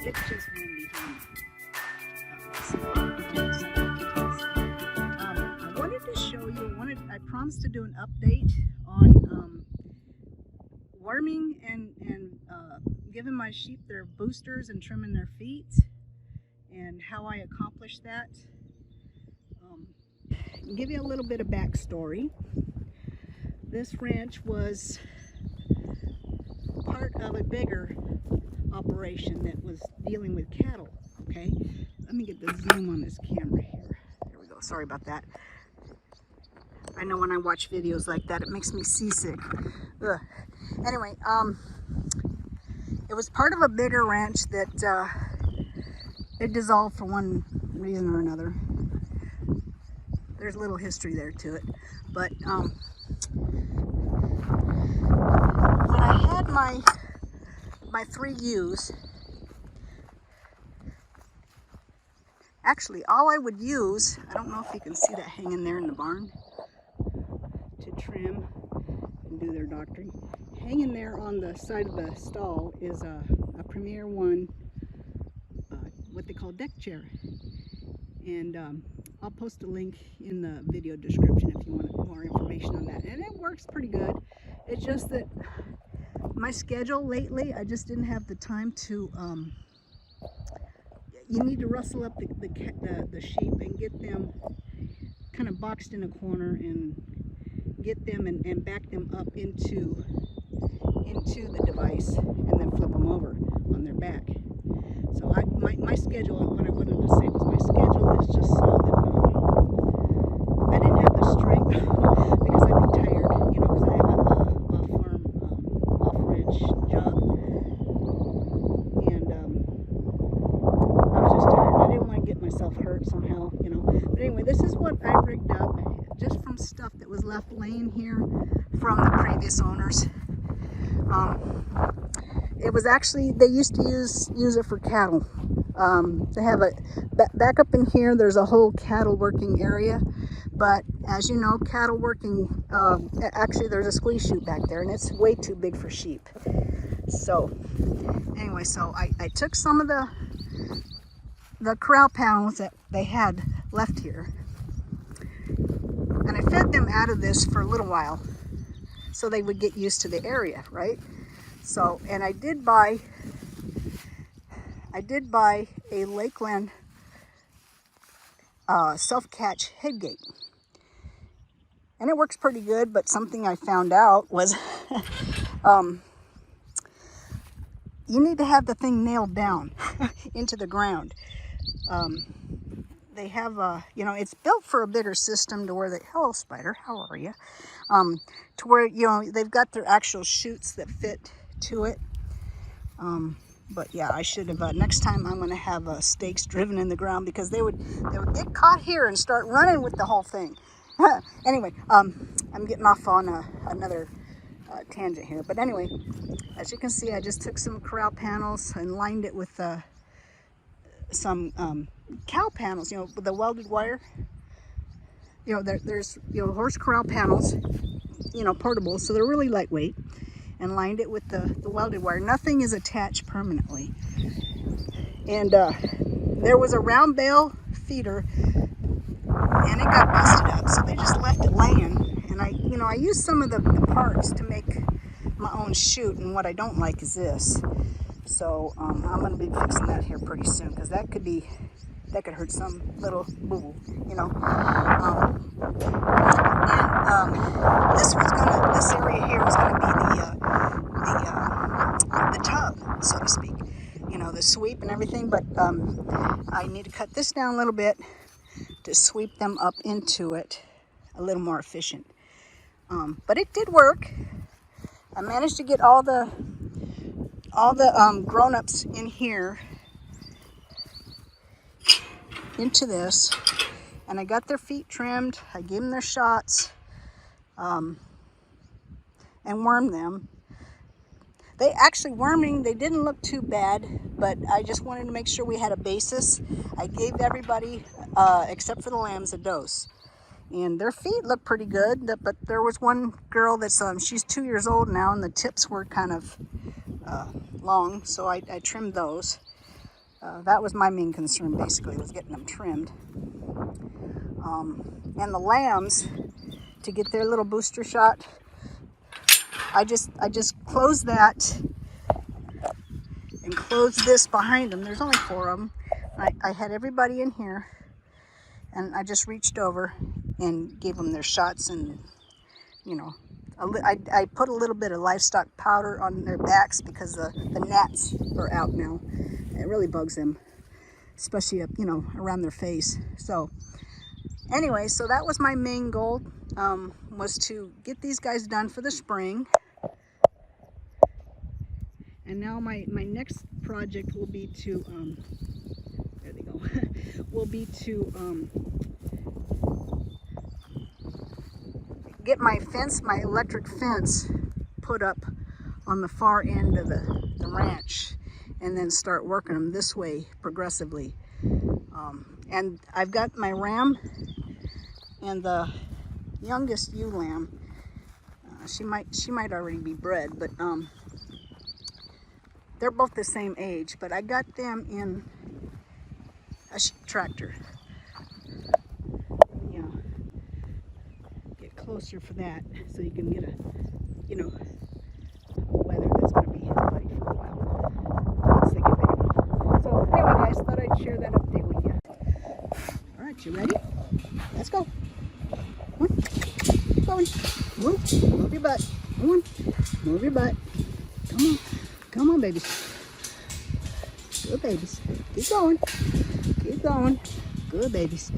It's just one behind me. I wanted to show you, I promised to do an update on worming and giving my sheep their boosters and trimming their feet, and how I accomplished that. Give you a little bit of backstory. This ranch was part of a bigger operation that was dealing with cattle. Okay, let me get the zoom on this camera here. There we go. Sorry about that. I know when I watch videos like that, it makes me seasick. Ugh. Anyway, it was part of a bigger ranch that it dissolved for one reason or another. There's a little history there to it, but when I had my 3 ewes, actually all I would use, I don't know if you can see that hanging there in the barn, to trim and do their doctoring. Hanging there on the side of the stall is a Premier One, what they call Deckchair, and I'll post a link in the video description if you want more information on that. And it works pretty good. It's just that my schedule lately, I just didn't have the time to. You need to rustle up the sheep and get them kind of boxed in a corner and get them and back them up into the device and then flip them over on their back. So my schedule, what I wanted to say was my schedule is just so that I didn't have the strength because I'd be tired, you know, because I have a off-farm, off-ranch job, and I was just tired. I didn't want to get myself hurt somehow, you know. But anyway, this is what I rigged up just from stuff that was left laying here from the previous owners. It was actually, they used to use it for cattle. They have a back up in here. There's a whole cattle working area, but as you know, cattle working, actually there's a squeeze chute back there, and it's way too big for sheep. So anyway, so I took some of the corral panels that they had left here, and I fed them out of this for a little while so they would get used to the area, right? So, and I did buy a Lakeland self-catch headgate, and it works pretty good. But something I found out was you need to have the thing nailed down into the ground. They have you know, it's built for a bigger system to where they, hello spider, how are you? To where, you know, they've got their actual chutes that fit to it. But yeah, I should have, next time I'm going to have stakes driven in the ground, because they would get caught here and start running with the whole thing. Anyway, I'm getting off on another tangent here. But anyway, as you can see, I just took some corral panels and lined it with some cow panels, you know, with the welded wire. You know, there's, you know, horse corral panels, you know, portable, so they're really lightweight, and lined it with the welded wire. Nothing is attached permanently. And there was a round bale feeder, and it got busted up, so they just left it laying. And I used some of the parts to make my own chute, and what I don't like is this. So I'm going to be fixing that here pretty soon, because that could hurt some little boo, you know. This area here was gonna be the tub, so to speak, you know, the sweep and everything. But I need to cut this down a little bit to sweep them up into it a little more efficient. But it did work. I managed to get all the grown-ups in here into this, and I got their feet trimmed. I gave them their shots, and wormed them. They actually worming, they didn't look too bad, but I just wanted to make sure we had a basis. I gave everybody, except for the lambs, a dose, and their feet look pretty good. But there was one girl that's she's 2 years old now, and the tips were kind of long, so I trimmed those. That was my main concern, basically, was getting them trimmed. And the lambs, to get their little booster shot, I just closed that and closed this behind them. There's only 4 of them. I had everybody in here, and I just reached over and gave them their shots, and you know, I put a little bit of livestock powder on their backs because the gnats are out now. It really bugs them, especially up, you know, around their face. So anyway, so that was my main goal, was to get these guys done for the spring. And now my next project will be to, there they go, will be to get my fence, my electric fence, put up on the far end of the ranch, and then start working them this way progressively. And I've got my ram and the youngest ewe lamb. She might already be bred, but they're both the same age. But I got them in a tractor. You know, get closer for that, so you can get a, you know, weather that's going to be buddy for a while once they get big enough. So anyway, guys, thought I'd share that update with you. All right, you ready? Let's go. Come on. Keep going. Move your butt. Come on. Move your butt. Come on. Come on, babies. Good babies. Keep going. Keep going. Good babies.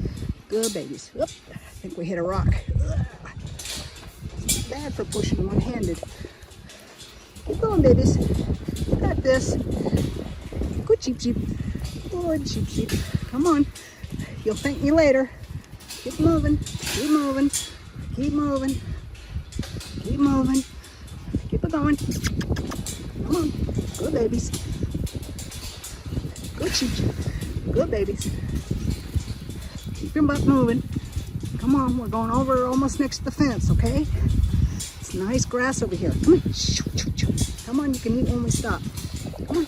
Good babies. Oop. I think we hit a rock. It's bad for pushing one-handed. Keep going, babies. You got this. Good sheep sheep. Good sheep sheep. Come on. You'll thank me later. Keep moving. Keep moving. Keep moving. Keep moving. Keep it going. Come on. Good babies. Good sheep. Good babies. Keep your butt moving. Come on. We're going over almost next to the fence, okay? It's nice grass over here. Come on. Come on. You can eat when we stop. Come on.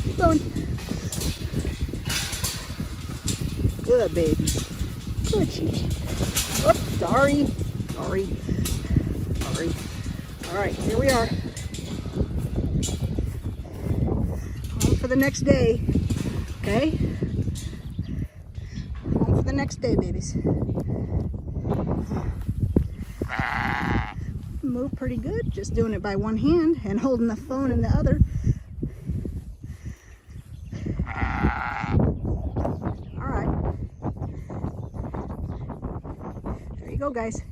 Keep going. Good babies. Good sheep. Oh, sorry. Sorry. Sorry. All right, here we are. On for the next day. Okay? On for the next day, babies. Move pretty good. Just doing it by one hand and holding the phone in the other. All right. There you go, guys.